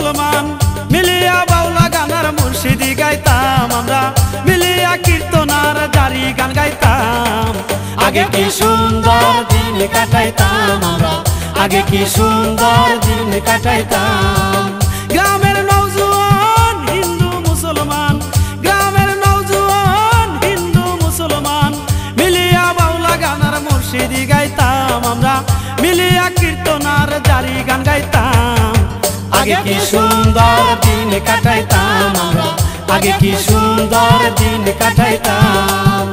মুসলমান মিলিয়া বাউলা গানার মুর্শিদি গাইতাম আমরা, মিলিয়া কীর্তনার জারি গান গাইতাম। আগে কি সুন্দর দিন কাটাইতাম আমরা, আগে কি সুন্দর দিন কাটাইতাম। গ্রামের নওজোয়ান হিন্দু মুসলমান, গ্রামের নওজোয়ান হিন্দু মুসলমান মিলিয়া বাউলা গানার মুর্শিদি গাইতাম আমরা, মিলিয়া কীর্তনার জারি গান গাইতাম। আগে কি সুন্দর দিন কাটাইতাম আমরা, আগে কি সুন্দর দিন কাটাইতাম।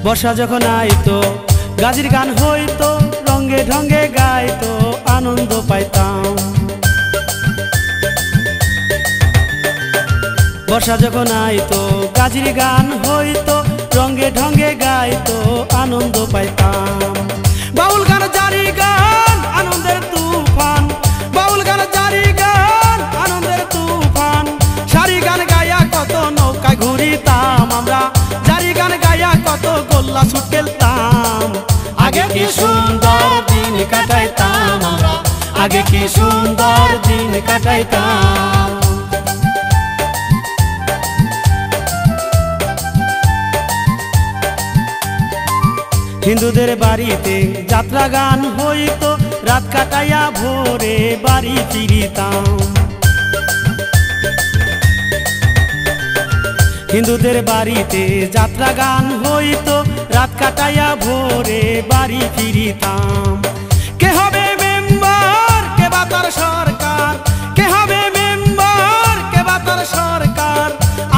বর্ষা যখন আইতো গাজির গান হইতো, রঙে ঢঙ্গে গাইতো আনন্দ পাইতাম। বর্ষা যখন আইতো গাজির গান হইতো, রঙে ঢঙ্গে গাইতো আনন্দ পাইতাম। বাউল গান জারি গান আনন্দের তুফান, বাউল গান জারি গান আনন্দের তুফান। সারি গান গায়া কত নৌকায় ঘুরিতাম আমরা, জারি গান গায়া কত গোল্লা ছুট খেলতাম। আগে কি সুন্দর দিন কাটাইতাম আমরা, আগে কি সুন্দর দিন কাটাইতাম। হিন্দুদের বাড়িতে যাত্রা গান হইতো, রাত কাটাইয়া ভোরে বাড়ি ফিরিতাম। হিন্দুদের বাড়িতে যাত্রা গান হইতো, রাত কাটাইয়া ভোরে বাড়ি ফিরিতাম। কে হবে মেম্বার কে বা তার সরকার, কে হবে মেম্বার কে বা তার সরকার,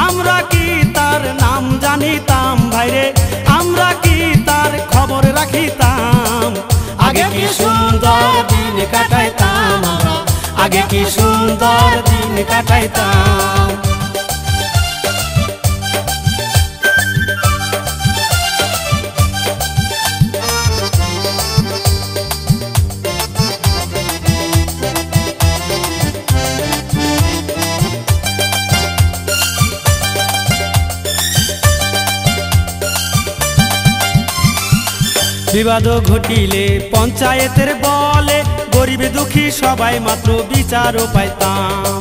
আমরা কি তার নাম জানিতাম ভাইরে, আমরা কি তার খবর রাখিতাম। আগে কি সুন্দর দিন কাটাইতাম আমরা, আগে কি সুন্দর দিন কাটাইতাম। বিবাদ ঘটিলে পঞ্চায়েতের বলে, গরিব দুঃখী সবাই মাত্র বিচারও পাইতাম।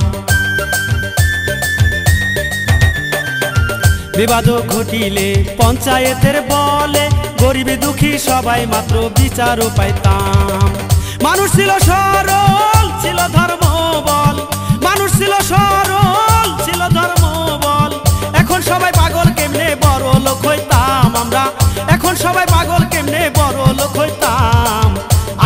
বিবাদ ঘটিলে পঞ্চায়েতের বলে, গরিব দুঃখী সবাই মাত্র বিচারও পাইতাম। মানুষ ছিল সরল ছিল ধর্ম বল, মানুষ ছিল সরল ছিল ধর্ম বল। এখন সবাই পাগল কেমনে বড় লোক হইতাম আমরা, এখন সবাই পাগল কেমনে বড় লোক হইতাম।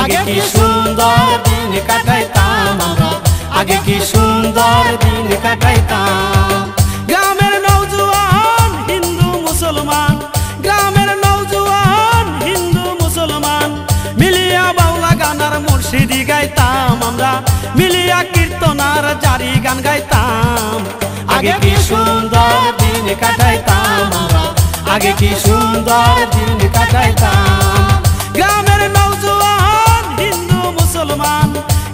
আগে কি সুন্দর দিন কাটাইতাম আমরা, আগে কি সুন্দর দিন কাটাইতাম। গ্রামের নওজোয়ান হিন্দু মুসলমান, গ্রামের নওজোয়ান হিন্দু মুসলমান মিলিয়া বাউলা গানার মুর্শিদি গাইতাম আমরা, মিলিয়া কীর্তনার জারি গান গাইতাম। আগে কি সুন্দর দিন কাটাইতাম আমরা, আগে কি সুন্দর দিন কাটাইতাম। গ্রামের নওজোয়ান হিন্দু মুসলমান,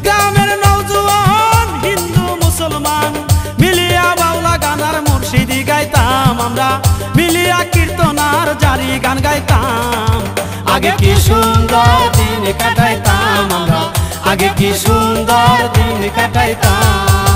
গ্রামের নওজোয়ান হিন্দু মুসলমান মিলিয়া বাউলা গানার মুর্শিদি গাইতাম আমরা, মিলিয়া কীর্তনার জারি গান গাইতাম। আগে কি সুন্দর দিন কাটাইতাম আমরা, আগে কি সুন্দর দিন কাটাইতাম।